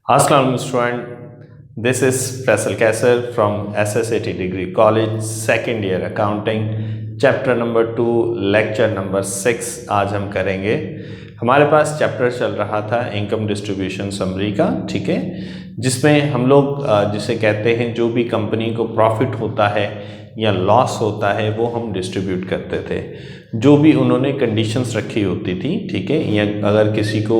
Assalamu student, this is Faisal Kaisar from SSAT Degree College, second year accounting, chapter number 2, lecture number 6 आज हम करेंगे। हमारे पास chapter चल रहा था इनकम डिस्ट्रीब्यूशन समरी का, ठीक है, जिसमें हम लोग जिसे कहते हैं जो भी कंपनी को प्रॉफिट होता है या लॉस होता है वो हम डिस्ट्रीब्यूट करते थे, जो भी उन्होंने कंडीशंस रखी होती थी, ठीक है, या अगर किसी को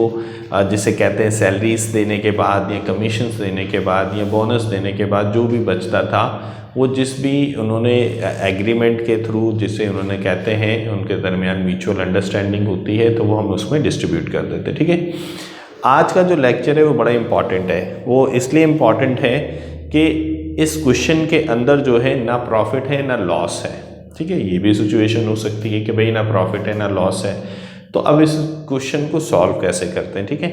जिसे कहते हैं सैलरीज देने के बाद या कमीशंस देने के बाद या बोनस देने के बाद जो भी बचता था वो जिस भी उन्होंने एग्रीमेंट के थ्रू जिसे उन्होंने कहते हैं उनके दरमियान म्यूचुअल अंडरस्टैंडिंग होती है तो वो हम उसमें डिस्ट्रीब्यूट कर देते, ठीक है। आज का जो लेक्चर है वो बड़ा इम्पॉर्टेंट है। वो इसलिए इम्पॉर्टेंट है कि इस क्वेश्चन के अंदर जो है ना प्रॉफिट है ना लॉस है, ठीक है। ये भी सिचुएशन हो सकती है कि भाई ना प्रॉफिट है ना लॉस है, तो अब इस क्वेश्चन को सॉल्व कैसे करते हैं, ठीक है।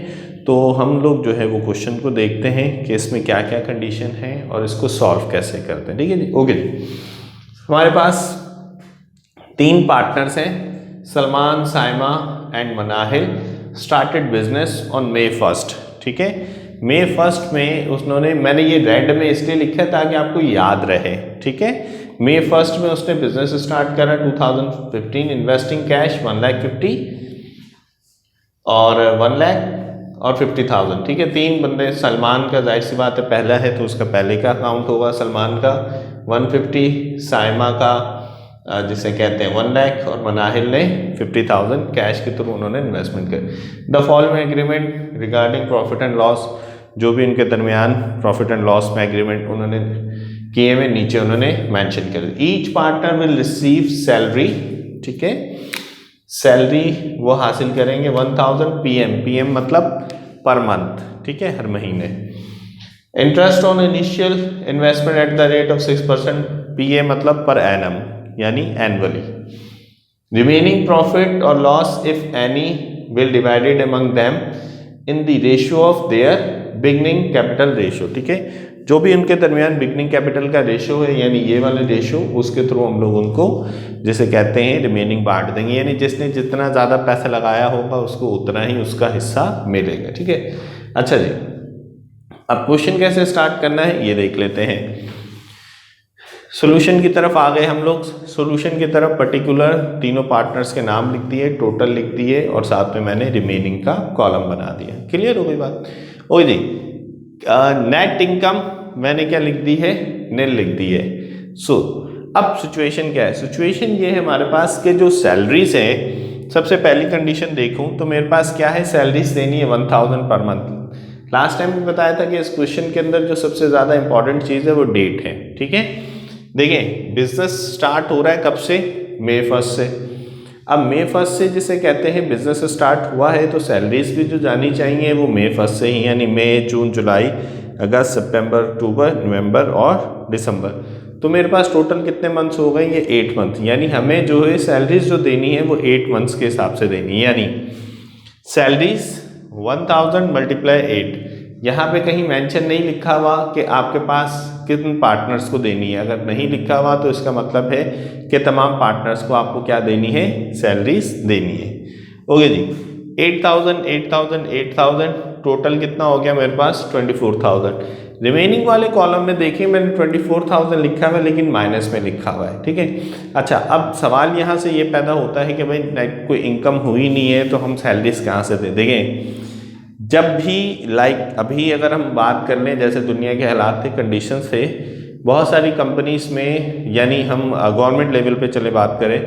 तो हम लोग जो है वो क्वेश्चन को देखते हैं कि इसमें क्या क्या कंडीशन है और इसको सॉल्व कैसे करते हैं, ठीक है जी। ओके जी, हमारे पास 3 पार्टनर्स हैं, Salman, Saima and Manahil started business on May 1, ठीक है। May 1 में उन्होंने, मैंने ये रेड में इसलिए लिखा है ताकि आपको याद रहे, ठीक है। May 1 में उसने बिजनेस स्टार्ट करा 2015, इन्वेस्टिंग कैश 1,50,000 और 1,00,000 और 50,000, ठीक है। 3 बंदे, सलमान का जाहिर सी बात है पहला है तो उसका पहले का अकाउंट होगा, सलमान का 150, साइमा का जिसे कहते हैं 1,00,000 और मनाहिल ने 50,000 कैश के थ्रू उन्होंने इन्वेस्टमेंट कर। The following agreement regarding profit and loss, जो भी उनके दरमियान प्रॉफिट एंड लॉस में एग्रीमेंट उन्होंने किए हुए नीचे उन्होंने मेंशन कर। Each partner will receive salary, ठीक है, सैलरी वो हासिल करेंगे 1,000 PM मतलब पर मंथ, ठीक है, हर महीने। Interest on initial investment at the rate of 6% PA मतलब पर एनम यानी एनुअली। रिमेनिंग प्रॉफिट और loss if any will divided among them in the ratio of their beginning capital ratio, ठीक है। जो भी उनके दरमियान बिगनिंग कैपिटल का रेशियो है यानी ये वाले रेशियो, उसके थ्रू हम लोग उनको जिसे कहते हैं रिमेनिंग बांट देंगे, यानी जिसने जितना ज़्यादा पैसा लगाया होगा उसको उतना ही उसका हिस्सा मिलेगा, ठीक है। अच्छा जी, अब क्वेश्चन कैसे स्टार्ट करना है ये देख लेते हैं। सोल्यूशन की तरफ आ गए हम लोग। सोल्यूशन की तरफ पर्टिकुलर तीनों पार्टनर्स के नाम लिख दिए, टोटल लिख दिए और साथ में मैंने रिमेनिंग का कॉलम बना दिया। क्लियर हो गई बात? ओ जी, नेट इनकम मैंने क्या लिख दी है, निल लिख दी है। सो अब सिचुएशन क्या है? सिचुएशन ये है हमारे पास कि जो सैलरीज है, सबसे पहली कंडीशन देखूं तो मेरे पास क्या है, सैलरीज देनी है 1,000 पर मंथ। लास्ट टाइम भी बताया था कि इस क्वेश्चन के अंदर जो सबसे ज़्यादा इंपॉर्टेंट चीज़ है वो डेट है, ठीक है। देखिए बिजनेस स्टार्ट हो रहा है कब से, May 1 से। अब May 1 से जिसे कहते हैं बिजनेस स्टार्ट हुआ है तो सैलरीज भी जो जानी चाहिए वो May 1 से ही, यानी मई, जून, जुलाई, अगस्त, सितंबर, अक्टूबर, नवंबर और दिसंबर। तो मेरे पास टोटल कितने मंथ्स हो गए, ये 8 मंथ, यानी हमें जो है सैलरीज जो देनी है वो 8 मंथ्स के हिसाब से देनी है। यानी सैलरीज 1,000 × 8। यहाँ पे कहीं मेंशन नहीं लिखा हुआ कि आपके पास कितने पार्टनर्स को देनी है। अगर नहीं लिखा हुआ तो इसका मतलब है कि तमाम पार्टनर्स को आपको क्या देनी है, सैलरीज देनी है। ओके जी, 8,000 8,000 8,000 टोटल कितना हो गया मेरे पास 24,000। रिमेनिंग वाले कॉलम में देखिए मैंने 24,000 लिखा हुआ है लेकिन माइनस में लिखा हुआ है, ठीक है। अच्छा, अब सवाल यहाँ से ये पैदा होता है कि भाई नेट कोई इनकम हुई नहीं है तो हम सैलरीज कहाँ से दे देंगे। जब भी अभी अगर हम बात कर लें, जैसे दुनिया के हालात थे, कंडीशन थे, बहुत सारी कंपनीज में, यानी हम गवर्नमेंट लेवल पे चले बात करें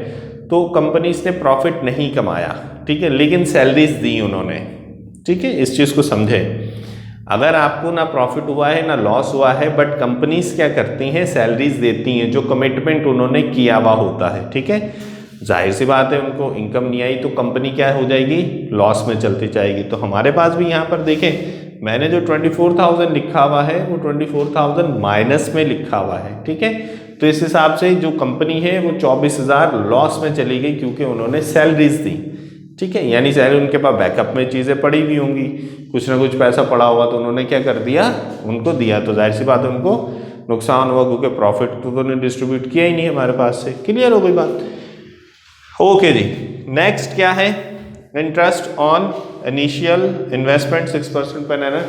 तो कंपनीज ने प्रॉफिट नहीं कमाया, ठीक है, लेकिन सैलरीज दी उन्होंने, ठीक है। इस चीज़ को समझे, अगर आपको ना प्रॉफिट हुआ है ना लॉस हुआ है, बट कंपनीज क्या करती हैं, सैलरीज देती हैं जो कमिटमेंट उन्होंने किया हुआ होता है, ठीक है। जाहिर सी बात है उनको इनकम नहीं आई तो कंपनी क्या हो जाएगी, लॉस में चलती जाएगी। तो हमारे पास भी यहाँ पर देखें, मैंने जो 24,000 लिखा हुआ है वो 24,000 माइनस में लिखा हुआ है, ठीक है। तो इस हिसाब से जो कंपनी है वो 24,000 लॉस में चली गई क्योंकि उन्होंने सैलरीज दी, ठीक है। यानी सैलरी उनके पास बैकअप में चीज़ें पड़ी हुई होंगी, कुछ ना कुछ पैसा पड़ा हुआ तो उन्होंने क्या कर दिया, उनको दिया। तो जाहिर सी बात है उनको नुकसान हुआ क्योंकि प्रॉफिट तो उन्होंने डिस्ट्रीब्यूट किया ही नहीं हमारे पास से। क्लियर हो गई बात? ओके जी, नेक्स्ट क्या है, interest on initial investment 6% per annum.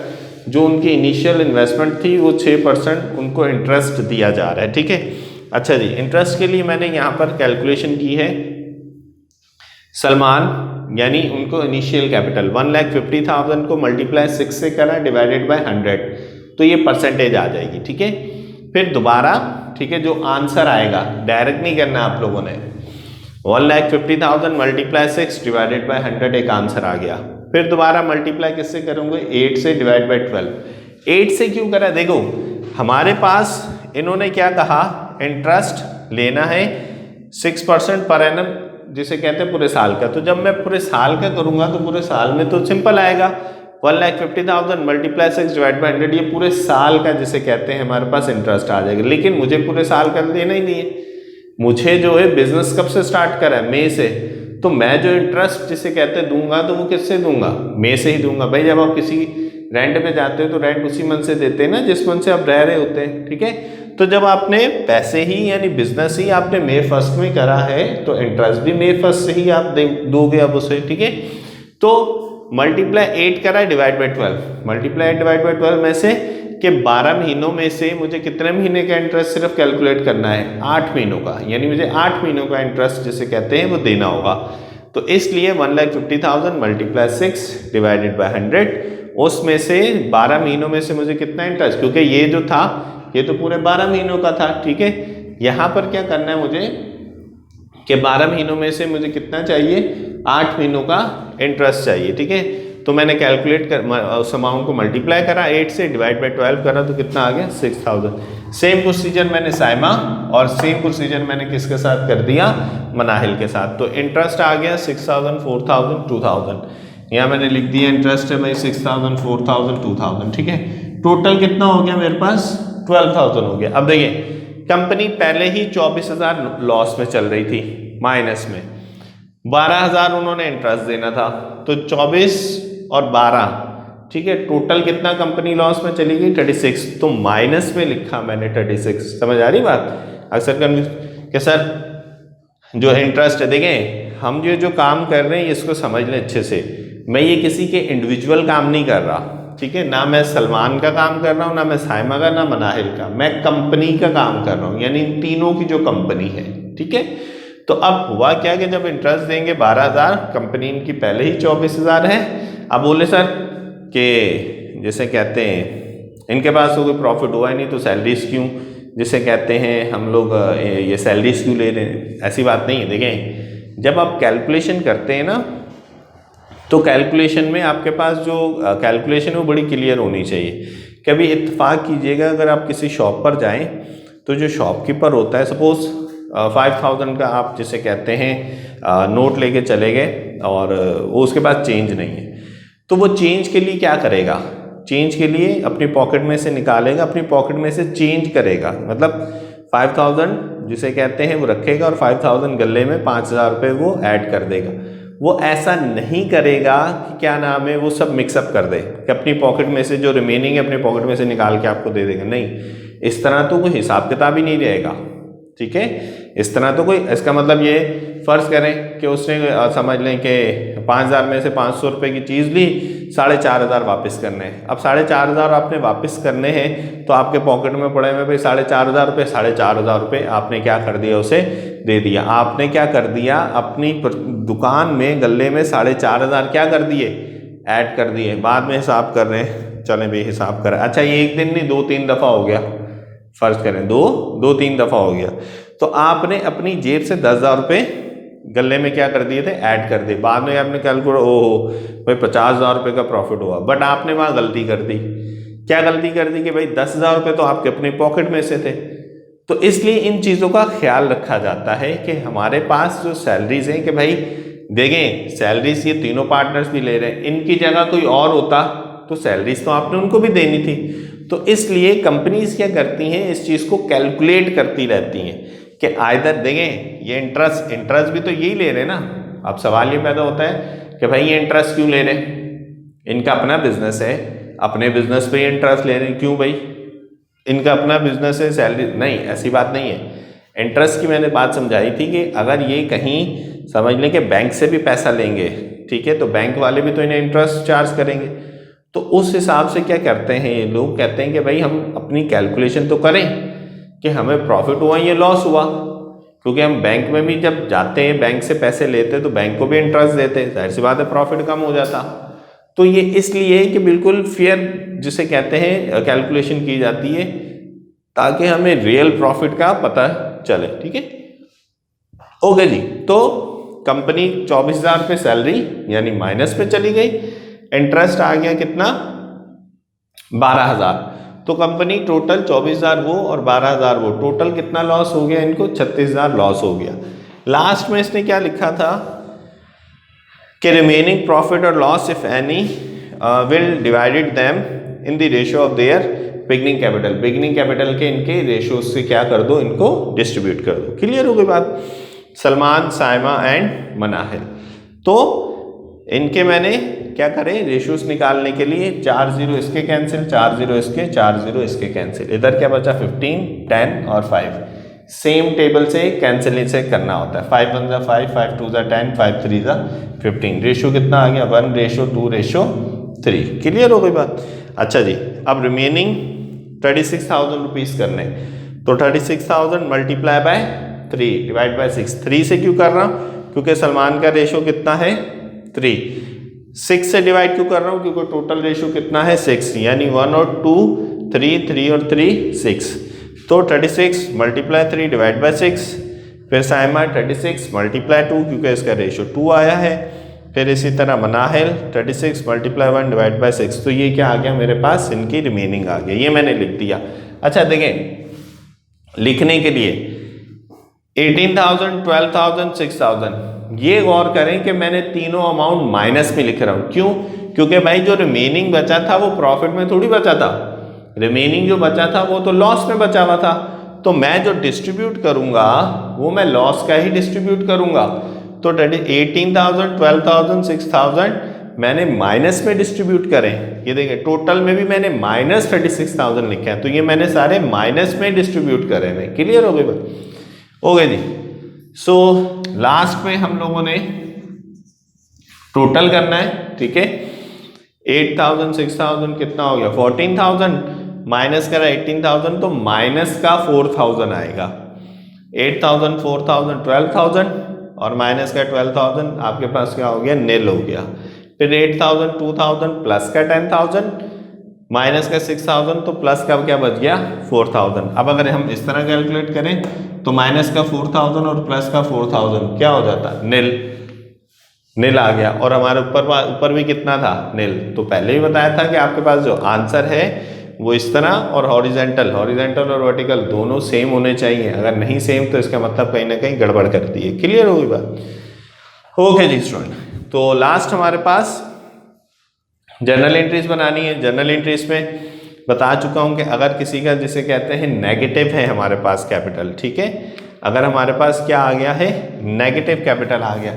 जो उनकी इनिशियल इन्वेस्टमेंट थी वो 6% उनको इंटरेस्ट दिया जा रहा है, ठीक है। अच्छा जी, इंटरेस्ट के लिए मैंने यहाँ पर कैलकुलेशन की है। सलमान यानी उनको इनिशियल कैपिटल 1,50,000 को मल्टीप्लाई 6 से करा डिवाइडेड बाय 100, तो ये परसेंटेज आ जाएगी, ठीक है। फिर दोबारा, ठीक है, जो आंसर आएगा डायरेक्ट नहीं करना आप लोगों ने, 1,50,000 मल्टीप्लाई 6 डिवाइडेड बाय 100 एक आंसर आ गया। फिर दोबारा मल्टीप्लाई किससे करूँगे, 8 से डिवाइड बाय 12। 8 से क्यों करा, देखो हमारे पास इन्होंने क्या कहा, इंटरेस्ट लेना है 6% पर एनम, जिसे कहते हैं पूरे साल का। तो जब मैं पूरे साल का करूंगा तो पूरे साल में तो सिंपल आएगा, 1,50,000 मल्टीप्लाई 6 डिवाइड बाय 100, ये पूरे साल का जिसे कहते हैं हमारे पास इंटरेस्ट आ जाएगा। लेकिन मुझे पूरे साल का लेना ही नहीं है, मुझे जो है बिजनेस कब से स्टार्ट करा है, मई से। तो मैं जो इंटरेस्ट जिसे कहते हैं दूंगा तो वो किससे दूंगा, मई से ही दूंगा। भाई जब आप किसी रेंट पे जाते हो तो रेंट उसी मंथ से देते हैं ना जिस मंथ से आप रह रहे होते हैं, ठीक है। तो जब आपने पैसे ही यानी बिजनेस ही आपने मई 1 में करा है तो इंटरेस्ट भी मई 1 से ही आप दोगे अब उसे, ठीक है। तो मल्टीप्लाई 8 करा divide by 12, multiply 8 divide by 12 में से कि 12 महीनों में से मुझे कितने महीने का इंटरेस्ट सिर्फ कैलकुलेट करना है, 8 महीनों का, यानी मुझे 8 महीनों का इंटरेस्ट जिसे कहते हैं वो देना होगा। तो इसलिए 1,50,000 मल्टीप्लाई 6 डिवाइडेड बाय 100, उसमें से 12 महीनों में से मुझे कितना इंटरेस्ट, क्योंकि ये जो था ये तो पूरे 12 महीनों का था, ठीक है। यहाँ पर क्या करना है मुझे कि 12 महीनों में से मुझे कितना चाहिए, 8 महीनों का इंटरेस्ट चाहिए, ठीक है। तो मैंने कैलकुलेट कर उस अमाउंट को मल्टीप्लाई करा 8 से, डिवाइड बाय 12 करा, तो कितना आ गया 6,000। सेम प्रोसीजर मैंने साइमा और सेम प्रोसीजर मैंने किसके साथ कर दिया, मनाहिल के साथ। तो इंटरेस्ट आ गया 6,000, 4,000, 2,000। यहाँ मैंने लिख दिया इंटरेस्ट है भाई 6,000, 4,000, 2,000, ठीक है। टोटल कितना हो गया मेरे पास, 12,000 हो गया। अब देखिए कंपनी पहले ही 24,000 लॉस में चल रही थी, माइनस में 12,000 उन्होंने इंटरेस्ट देना था, तो 24 और 12, ठीक है, टोटल कितना कंपनी लॉस में चली गई, 36। तो माइनस में लिखा मैंने 36, समझ आ रही बात। अक्सर कि सर जो इंटरेस्ट है, देखें हम जो काम कर रहे हैं इसको समझ लें अच्छे से, मैं ये किसी के इंडिविजुअल काम नहीं कर रहा, ठीक है, ना मैं सलमान का काम कर रहा हूँ, ना मैं साइमा का, ना मनाहिल का, मैं कंपनी का काम कर रहा हूँ, यानी इन तीनों की जो कंपनी है, ठीक है। तो अब हुआ क्या कि जब इंटरेस्ट देंगे 12,000, कंपनी इनकी पहले ही 24,000 है। अब बोले सर कि जैसे कहते हैं इनके पास तो कोई प्रॉफिट हुआ ही नहीं, तो सैलरीज क्यों, जिसे कहते हैं हम लोग ये सैलरीज क्यों ले रहे हैं, ऐसी बात नहीं है। देखें जब आप कैलकुलेशन करते हैं ना, तो कैलकुलेशन में आपके पास जो कैलकुलेशन है वो बड़ी क्लियर होनी चाहिए। कभी इत्तेफाक कीजिएगा, अगर आप किसी शॉप पर जाएं तो जो शॉपकीपर होता है, सपोज 5,000 का आप जिसे कहते हैं नोट लेके चले गए और वो उसके पास चेंज नहीं है, तो वो चेंज के लिए क्या करेगा, चेंज के लिए अपनी पॉकेट में से निकालेगा, अपनी पॉकेट में से चेंज करेगा, मतलब 5,000 जिसे कहते हैं वो रखेगा और 5,000 गले में 5,000 रुपये वो ऐड कर देगा। वो ऐसा नहीं करेगा कि क्या नाम है वो सब मिक्सअप कर दे कि अपनी पॉकेट में से जो रिमेनिंग है अपनी पॉकेट में से निकाल के आपको दे देगा, नहीं, इस तरह तो कोई हिसाब किताब ही नहीं रहेगा, ठीक है। इस तरह तो कोई, इसका मतलब ये फ़र्ज़ करें कि उसने समझ लें कि 5,000 में से 500 रुपये की चीज़ ली, 4,500 वापस करने हैं। अब 4,500 आपने वापस करने हैं तो आपके पॉकेट में पड़े हुए भाई 4,500 रुपये, 4,500 रुपये आपने क्या कर दिया, उसे दे दिया। आपने क्या कर दिया, अपनी दुकान में गले में 4,500 क्या कर दिए, ऐड कर दिए। बाद में हिसाब कर रहे हैं, चलें भाई हिसाब करें। अच्छा ये एक दिन नहीं 2-3 दफ़ा हो गया, फ़र्ज़ करें 2-3 दफ़ा हो गया, तो आपने अपनी जेब से 10,000 रुपये गले में क्या कर दिए थे, ऐड कर दिए। बाद में आपने कैलकुलेट, ओहो भाई 50,000 रुपये का प्रॉफिट हुआ, बट आपने वहाँ गलती कर दी। क्या गलती कर दी कि भाई 10,000 रुपये तो आपके अपनी पॉकेट में से थे। तो इसलिए इन चीज़ों का ख्याल रखा जाता है कि हमारे पास जो सैलरीज हैं, कि भाई देखें सैलरीज ये तीनों पार्टनर्स भी ले रहे हैं, इनकी जगह कोई और होता तो सैलरीज तो आपने उनको भी देनी थी। तो इसलिए कंपनीज क्या करती हैं, इस चीज़ को कैलकुलेट करती रहती हैं कि आइदर देखें ये इंटरेस्ट भी तो यही ले रहे हैं ना। अब सवाल ये पैदा होता है कि भाई ये इंटरेस्ट क्यों ले रहे हैं, इनका अपना बिजनेस है, अपने बिजनेस पे इंटरेस्ट ले रहे हैं, क्यों भाई, इनका अपना बिजनेस है, सैलरी नहीं, ऐसी बात नहीं है। इंटरेस्ट की मैंने बात समझाई थी कि अगर ये कहीं समझ लें कि बैंक से भी पैसा लेंगे, ठीक है, तो बैंक वाले भी तो इन्हें इंटरेस्ट चार्ज करेंगे। तो उस हिसाब से क्या करते हैं ये लोग, कहते हैं कि भाई हम अपनी कैलकुलेशन तो करें कि हमें प्रॉफिट हुआ या लॉस हुआ, क्योंकि हम बैंक में भी जब जाते हैं बैंक से पैसे लेते हैं तो बैंक को भी इंटरेस्ट देते हैं, जाहिर सी बात है प्रॉफिट कम हो जाता। तो ये इसलिए कि बिल्कुल फेयर जिसे कहते हैं कैलकुलेशन की जाती है ताकि हमें रियल प्रॉफिट का पता चले, ठीक है। ओके जी, तो कंपनी 24,000 पे सैलरी यानी माइनस पे चली गई, इंटरेस्ट आ गया कितना 12,000, तो कंपनी टोटल 24,000 वो और 12,000 वो, टोटल कितना लॉस हो गया इनको 36,000 लॉस हो गया। लास्ट में इसने क्या लिखा था कि रिमेनिंग प्रॉफिट और loss if any will divided them in the ratio of their beginning capital, beginning capital के इनके रेशियो से क्या कर दो, इनको डिस्ट्रीब्यूट कर दो। क्लियर हो गई बात। सलमान, साइमा एंड मनाहिल, तो इनके मैंने क्या करें रेशियोज निकालने के लिए 4 0 इसके कैंसिल, 4 0 इसके, 4 0 इसके कैंसिल, इधर क्या बचा 15, 10 और 5, सेम टेबल से कैंसिल से करना होता है। 5 1 5, 5 2 10, 5 3 15, रेशियो कितना आ गया 1:2:3। क्लियर हो गई बात। अच्छा जी, अब रिमेनिंग 36,000 रुपीज़ करने, तो 36,000 मल्टीप्लाई बाय 3 डिवाइड बाय 6, 3 से क्यों कर रहा हूँ क्योंकि सलमान का रेशियो कितना है 3, 6 से डिवाइड क्यों कर रहा हूँ क्योंकि टोटल रेशियो कितना है 6, यानी 1 और 2 3, 3 और 3 6, तो 36 मल्टीप्लाई 3 डिवाइड बाय 6, फिर साइमा 36 मल्टीप्लाई 2 क्योंकि इसका रेशियो 2 आया है, फिर इसी तरह मनाहिल 36 मल्टीप्लाई 1 डिवाइड बाय 6, तो ये क्या आ गया मेरे पास इनकी रिमेनिंग आ गया, ये मैंने लिख दिया। अच्छा देखें लिखने के लिए 18,000, 12,000, 6,000, ये गौर करें कि मैंने तीनों अमाउंट माइनस में लिख रहा हूं, क्यों, क्योंकि भाई जो रिमेनिंग बचा था वो प्रॉफिट में थोड़ी बचा था, रिमेनिंग जो बचा था वो तो लॉस में बचा हुआ था, तो मैं जो डिस्ट्रीब्यूट करूंगा वो मैं लॉस का ही डिस्ट्रीब्यूट करूंगा। तो 18,000, 12,000, 6,000 मैंने माइनस में डिस्ट्रीब्यूट करें, ये देखिए टोटल में भी मैंने माइनस 36,000 लिखे हैं, तो ये मैंने सारे माइनस में डिस्ट्रीब्यूट करे हैं। क्लियर हो गई बात। ओके जी, सो लास्ट में हम लोगों ने टोटल करना है, ठीक है। 8,000, 6,000 कितना हो गया 14,000, माइनस करा 18,000 तो माइनस का 4,000 आएगा, 8,000, 4,000, 12,000 और माइनस का 12,000, आपके पास क्या हो गया निल हो गया। फिर 8,000, 2,000 प्लस का 10,000 माइनस का 6,000 तो प्लस का क्या बच गया 4,000। अब अगर हम इस तरह कैलकुलेट करें तो माइनस का 4,000 और प्लस का 4,000 क्या हो जाता निल, निल आ गया। और हमारे ऊपर भी कितना था निल, तो पहले ही बताया था कि आपके पास जो आंसर है वो इस तरह और हॉरिजेंटल और वर्टिकल दोनों सेम होने चाहिए, अगर नहीं सेम तो इसका मतलब कहीं ना कहीं गड़बड़ करती है। क्लियर होगी बात। ओके जी स्टूडेंट, तो लास्ट हमारे पास जर्नल एंट्रीज बनानी है। जर्नल एंट्रीज में बता चुका हूं कि अगर किसी का जिसे कहते हैं नेगेटिव है हमारे पास कैपिटल, ठीक है, अगर हमारे पास क्या आ गया है नेगेटिव कैपिटल आ गया,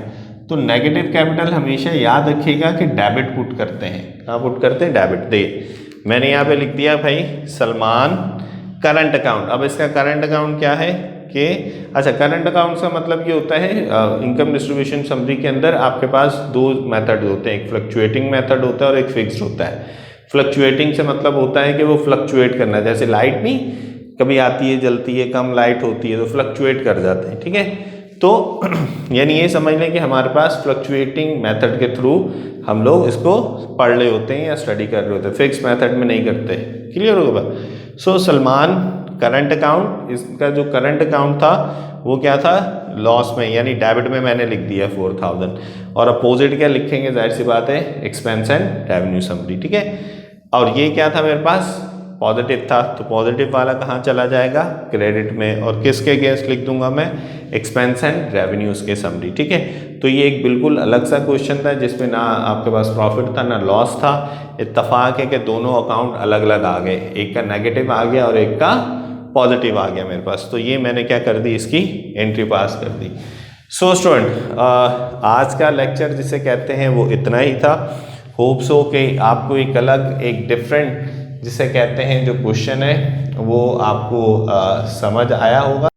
तो नेगेटिव कैपिटल हमेशा याद रखिएगा कि डेबिट पुट करते हैं। कहाँ पुट करते हैं डेबिट। दे मैंने यहाँ पे लिख दिया भाई सलमान करंट अकाउंट। अब इसका करंट अकाउंट क्या है कि अच्छा करंट अकाउंट का मतलब ये होता है इनकम डिस्ट्रीब्यूशन समरी के अंदर आपके पास दो मेथड होते हैं, एक फ्लक्चुएटिंग मेथड होता है और एक फिक्स्ड होता है। फ्लक्चुएटिंग से मतलब होता है कि वो फ्लक्चुएट करना है, जैसे लाइट नहीं कभी आती है जलती है, कम लाइट होती है तो फ्लक्चुएट कर जाते हैं, ठीक है। तो यानी ये समझ लें कि हमारे पास फ्लक्चुएटिंग मेथड के थ्रू हम लोग इसको पढ़ रहे होते हैं या स्टडी कर रहे होते हैं, फिक्स मेथड में नहीं करते। क्लियर होगा बात। सो सलमान करंट अकाउंट, इसका जो करंट अकाउंट था वो क्या था लॉस में, यानी डेबिट में मैंने लिख दिया 4,000 और अपोजिट क्या लिखेंगे, जाहिर सी बात है एक्सपेंस एंड रेवेन्यू समरी, ठीक है। और ये क्या था मेरे पास पॉजिटिव था, तो पॉजिटिव वाला कहाँ चला जाएगा क्रेडिट में, और किसके अगेंस्ट लिख दूंगा मैं एक्सपेंस एंड रेवेन्यूज के समरी, ठीक है। तो ये एक बिल्कुल अलग सा क्वेश्चन था जिसमें ना आपके पास प्रॉफिट था ना लॉस था। इत्तफाक है कि दोनों अकाउंट अलग अलग आ गए, एक का नेगेटिव आ गया और एक का पॉजिटिव आ गया मेरे पास, तो ये मैंने क्या कर दी इसकी एंट्री पास कर दी। सो स्टूडेंट आज का लेक्चर जिसे कहते हैं वो इतना ही था। होप सो कि आपको एक अलग एक डिफरेंट जिसे कहते हैं जो क्वेश्चन है वो आपको समझ आया होगा।